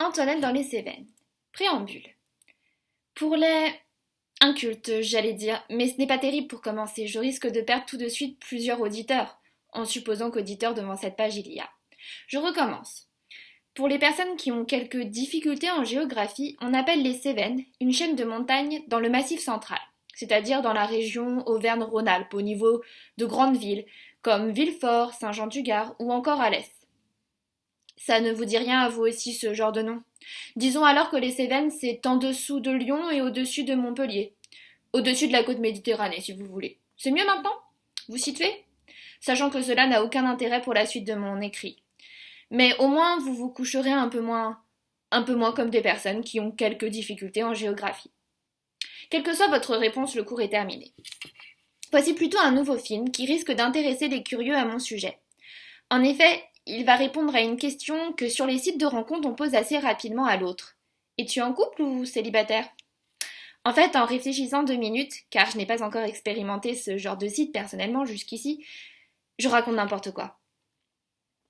Antoinette dans les Cévennes. Préambule. Pour les incultes, j'allais dire, mais ce n'est pas terrible pour commencer. Je risque de perdre tout de suite plusieurs auditeurs, en supposant qu'auditeurs devant cette page il y a. Je recommence. Pour les personnes qui ont quelques difficultés en géographie, on appelle les Cévennes une chaîne de montagnes dans le Massif central, c'est-à-dire dans la région Auvergne-Rhône-Alpes, au niveau de grandes villes, comme Villefort, Saint-Jean-du-Gard ou encore Alès. Ça ne vous dit rien à vous aussi, ce genre de nom. Disons alors que les Cévennes, c'est en dessous de Lyon et au-dessus de Montpellier. Au-dessus de la côte méditerranée, si vous voulez. C'est mieux maintenant? Vous situez? Sachant que cela n'a aucun intérêt pour la suite de mon écrit. Mais au moins, vous vous coucherez un peu moins comme des personnes qui ont quelques difficultés en géographie. Quelle que soit votre réponse, le cours est terminé. Voici plutôt un nouveau film qui risque d'intéresser les curieux à mon sujet. En effet, il va répondre à une question que sur les sites de rencontres on pose assez rapidement à l'autre. Es-tu en couple ou célibataire? En fait, en réfléchissant 2 minutes, car je n'ai pas encore expérimenté ce genre de site personnellement jusqu'ici, je raconte n'importe quoi.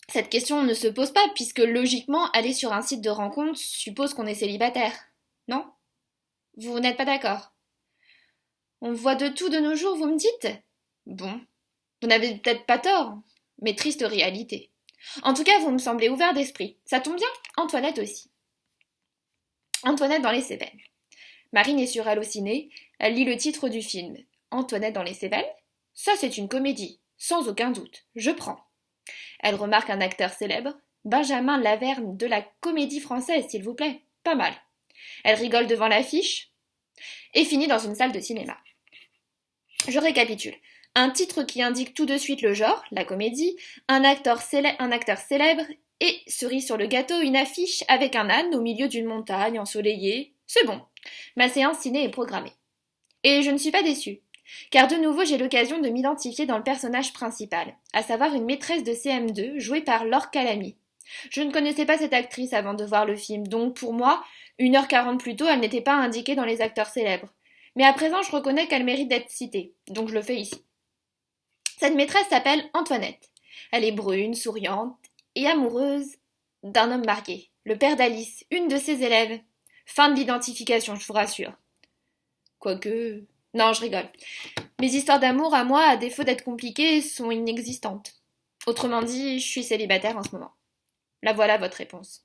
Cette question ne se pose pas puisque logiquement, aller sur un site de rencontre suppose qu'on est célibataire. Non? Vous n'êtes pas d'accord? On voit de tout de nos jours, vous me dites? Bon, vous n'avez peut-être pas tort, mais triste réalité. En tout cas, vous me semblez ouvert d'esprit. Ça tombe bien, Antoinette aussi. Antoinette dans les Cévennes. Marine est sur Allociné, elle lit le titre du film. Antoinette dans les Cévennes? Ça, c'est une comédie, sans aucun doute. Je prends. Elle remarque un acteur célèbre, Benjamin Laverne de la Comédie Française, s'il vous plaît. Pas mal. Elle rigole devant l'affiche et finit dans une salle de cinéma. Je récapitule. Un titre qui indique tout de suite le genre, la comédie, un acteur célèbre et, cerise sur le gâteau, une affiche avec un âne au milieu d'une montagne ensoleillée. C'est bon. Ma séance ciné est programmée. Et je ne suis pas déçue, car de nouveau j'ai l'occasion de m'identifier dans le personnage principal, à savoir une maîtresse de CM2 jouée par Laure Calamy. Je ne connaissais pas cette actrice avant de voir le film, donc pour moi, 1h40 plus tôt, elle n'était pas indiquée dans les acteurs célèbres. Mais à présent, je reconnais qu'elle mérite d'être citée, donc je le fais ici. Cette maîtresse s'appelle Antoinette. Elle est brune, souriante et amoureuse d'un homme marié, le père d'Alice, une de ses élèves. Fin de l'identification, je vous rassure. Quoique... Non, je rigole. Mes histoires d'amour, à moi, à défaut d'être compliquées, sont inexistantes. Autrement dit, je suis célibataire en ce moment. La voilà votre réponse.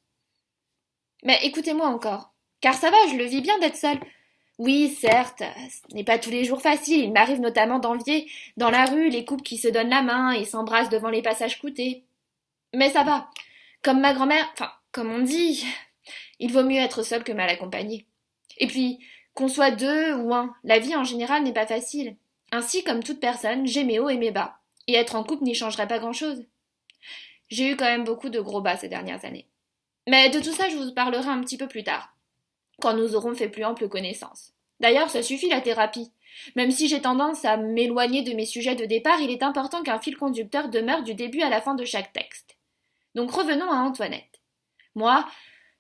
Mais écoutez-moi encore, car ça va, je le vis bien d'être seule. Oui, certes, ce n'est pas tous les jours facile, il m'arrive notamment d'envier, dans la rue, les couples qui se donnent la main et s'embrassent devant les passages cloutés. Mais ça va, comme ma grand-mère, comme on dit, il vaut mieux être seul que mal accompagné. Et puis, qu'on soit deux ou un, la vie en général n'est pas facile. Ainsi, comme toute personne, j'ai mes hauts et mes bas, et être en couple n'y changerait pas grand-chose. J'ai eu quand même beaucoup de gros bas ces dernières années. Mais de tout ça, je vous parlerai un petit peu plus tard, quand nous aurons fait plus ample connaissance. D'ailleurs, ça suffit la thérapie. Même si j'ai tendance à m'éloigner de mes sujets de départ, il est important qu'un fil conducteur demeure du début à la fin de chaque texte. Donc revenons à Antoinette. Moi,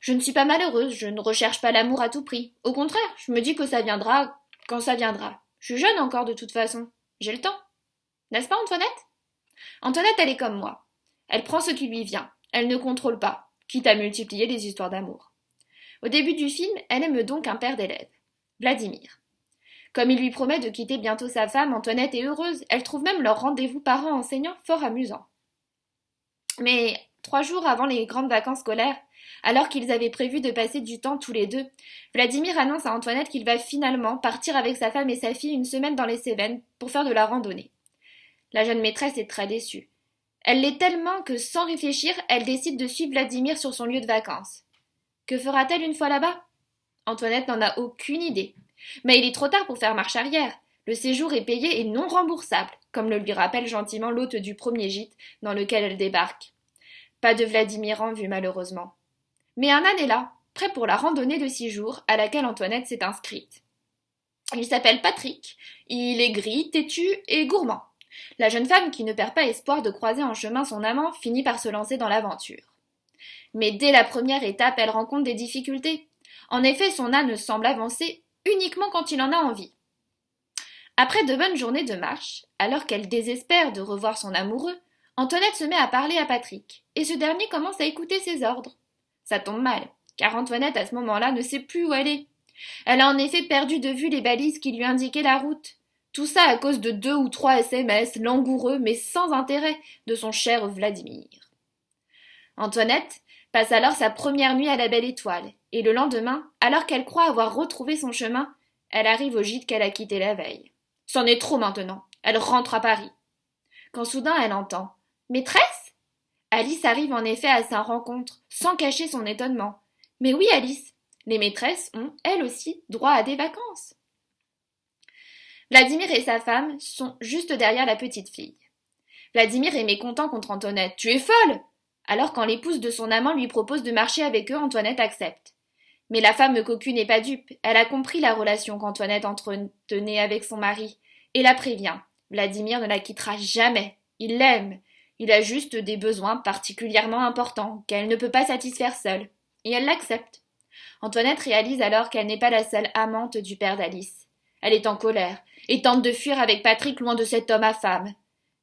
je ne suis pas malheureuse, je ne recherche pas l'amour à tout prix. Au contraire, je me dis que ça viendra quand ça viendra. Je suis jeune encore de toute façon. J'ai le temps. N'est-ce pas, Antoinette? Antoinette, elle est comme moi. Elle prend ce qui lui vient. Elle ne contrôle pas, quitte à multiplier les histoires d'amour. Au début du film, elle aime donc un père d'élève, Vladimir. Comme il lui promet de quitter bientôt sa femme, Antoinette est heureuse. Elle trouve même leur rendez-vous parents-enseignants fort amusant. Mais 3 jours avant les grandes vacances scolaires, alors qu'ils avaient prévu de passer du temps tous les deux, Vladimir annonce à Antoinette qu'il va finalement partir avec sa femme et sa fille une semaine dans les Cévennes pour faire de la randonnée. La jeune maîtresse est très déçue. Elle l'est tellement que, sans réfléchir, elle décide de suivre Vladimir sur son lieu de vacances. Que fera-t-elle une fois là-bas? Antoinette n'en a aucune idée. Mais il est trop tard pour faire marche arrière. Le séjour est payé et non remboursable, comme le lui rappelle gentiment l'hôte du premier gîte dans lequel elle débarque. Pas de Vladimir en vue, malheureusement. Mais un âne est là, prêt pour la randonnée de 6 jours à laquelle Antoinette s'est inscrite. Il s'appelle Patrick, il est gris, têtu et gourmand. La jeune femme, qui ne perd pas espoir de croiser en chemin son amant, finit par se lancer dans l'aventure. Mais dès la première étape, elle rencontre des difficultés. En effet, son âne semble avancer uniquement quand il en a envie. Après de bonnes journées de marche, alors qu'elle désespère de revoir son amoureux, Antoinette se met à parler à Patrick, et ce dernier commence à écouter ses ordres. Ça tombe mal. car Antoinette à ce moment-là ne sait plus où elle est. Elle a en effet perdu de vue les balises qui lui indiquaient la route. Tout ça à cause de 2 ou 3 SMS langoureux mais sans intérêt de son cher Vladimir. Antoinette passe alors sa première nuit à la Belle Étoile, et le lendemain, alors qu'elle croit avoir retrouvé son chemin, elle arrive au gîte qu'elle a quitté la veille. C'en est trop maintenant, elle rentre à Paris. Quand soudain elle entend « Maîtresse ?» Alice arrive en effet à sa rencontre, sans cacher son étonnement. Mais oui, Alice, les maîtresses ont, elles aussi, droit à des vacances. Vladimir et sa femme sont juste derrière la petite fille. Vladimir est mécontent contre Antoinette. « Tu es folle !» Alors quand l'épouse de son amant lui propose de marcher avec eux, Antoinette accepte. Mais la femme cocu n'est pas dupe. Elle a compris la relation qu'Antoinette entretenait avec son mari et la prévient. Vladimir ne la quittera jamais. Il l'aime. Il a juste des besoins particulièrement importants qu'elle ne peut pas satisfaire seule. Et elle l'accepte. Antoinette réalise alors qu'elle n'est pas la seule amante du père d'Alice. Elle est en colère et tente de fuir avec Patrick loin de cet homme affable.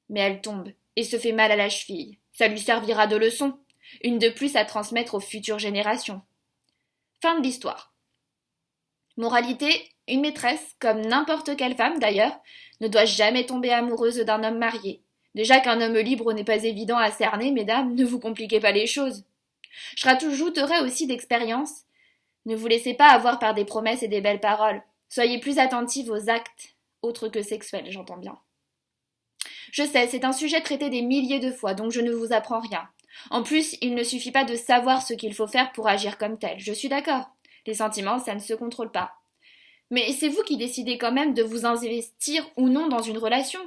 Mais elle tombe et se fait mal à la cheville. Ça lui servira de leçon, une de plus à transmettre aux futures générations. Fin de l'histoire. Moralité, une maîtresse, comme n'importe quelle femme d'ailleurs, ne doit jamais tomber amoureuse d'un homme marié. Déjà qu'un homme libre n'est pas évident à cerner, mesdames, ne vous compliquez pas les choses. Je rajouterai aussi d'expérience. Ne vous laissez pas avoir par des promesses et des belles paroles. Soyez plus attentive aux actes, autres que sexuels, j'entends bien. Je sais, c'est un sujet traité des milliers de fois, donc je ne vous apprends rien. En plus, il ne suffit pas de savoir ce qu'il faut faire pour agir comme tel. Je suis d'accord. Les sentiments, ça ne se contrôle pas. Mais c'est vous qui décidez quand même de vous investir ou non dans une relation.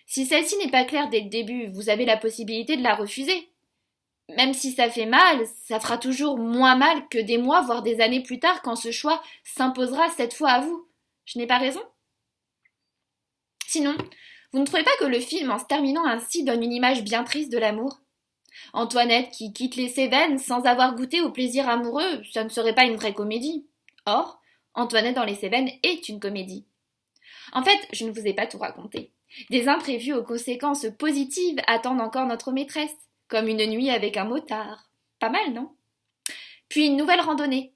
Si celle-ci n'est pas claire dès le début, vous avez la possibilité de la refuser. Même si ça fait mal, ça fera toujours moins mal que des mois, voire des années plus tard, quand ce choix s'imposera cette fois à vous. Je n'ai pas raison ? Sinon, vous ne trouvez pas que le film, en se terminant ainsi, donne une image bien triste de l'amour ? Antoinette qui quitte les Cévennes sans avoir goûté au plaisir amoureux, ça ne serait pas une vraie comédie. Or, Antoinette dans les Cévennes est une comédie. En fait, je ne vous ai pas tout raconté. Des imprévus aux conséquences positives attendent encore notre maîtresse, comme une nuit avec un motard. Pas mal, non ? Puis une nouvelle randonnée.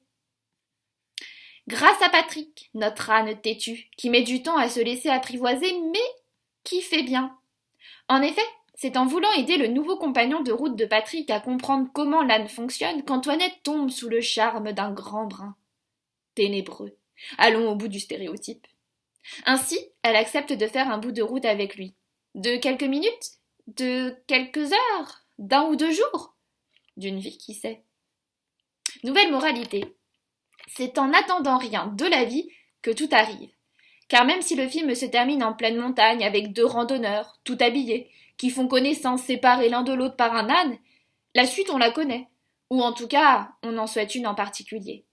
Grâce à Patrick, notre âne têtu, qui met du temps à se laisser apprivoiser, mais qui fait bien. En effet, c'est en voulant aider le nouveau compagnon de route de Patrick à comprendre comment l'âne fonctionne qu'Antoinette tombe sous le charme d'un grand brun. Ténébreux. Allons au bout du stéréotype. Ainsi, elle accepte de faire un bout de route avec lui. De quelques minutes ? De quelques heures ? D'un ou 2 jours ? D'une vie, qui sait ? Nouvelle moralité. C'est en n'attendant rien de la vie que tout arrive. Car même si le film se termine en pleine montagne avec 2 randonneurs, tout habillés, qui font connaissance séparés l'un de l'autre par un âne, la suite on la connaît. Ou en tout cas, on en souhaite une en particulier.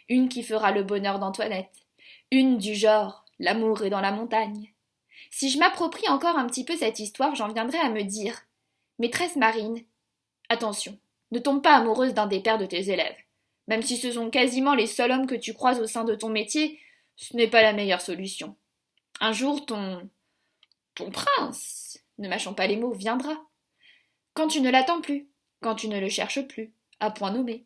Une qui fera le bonheur d'Antoinette. Une du genre « L'amour est dans la montagne ». Si je m'approprie encore un petit peu cette histoire, j'en viendrai à me dire « Maîtresse Marine, attention, ne tombe pas amoureuse d'un des pères de tes élèves. Même si ce sont quasiment les seuls hommes que tu croises au sein de ton métier, ce n'est pas la meilleure solution. Un jour, ton prince, ne mâchons pas les mots, viendra. Quand tu ne l'attends plus, quand tu ne le cherches plus, à point nommé. »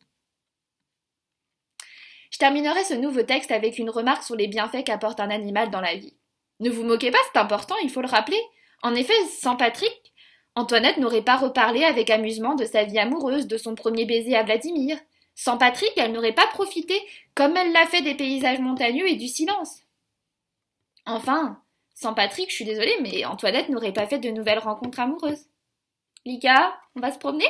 Je terminerai ce nouveau texte avec une remarque sur les bienfaits qu'apporte un animal dans la vie. Ne vous moquez pas, c'est important, il faut le rappeler. En effet, sans Patrick, Antoinette n'aurait pas reparlé avec amusement de sa vie amoureuse, de son premier baiser à Vladimir. Sans Patrick, elle n'aurait pas profité, comme elle l'a fait, des paysages montagneux et du silence. Enfin, sans Patrick, je suis désolée, mais Antoinette n'aurait pas fait de nouvelles rencontres amoureuses. Lika, on va se promener ?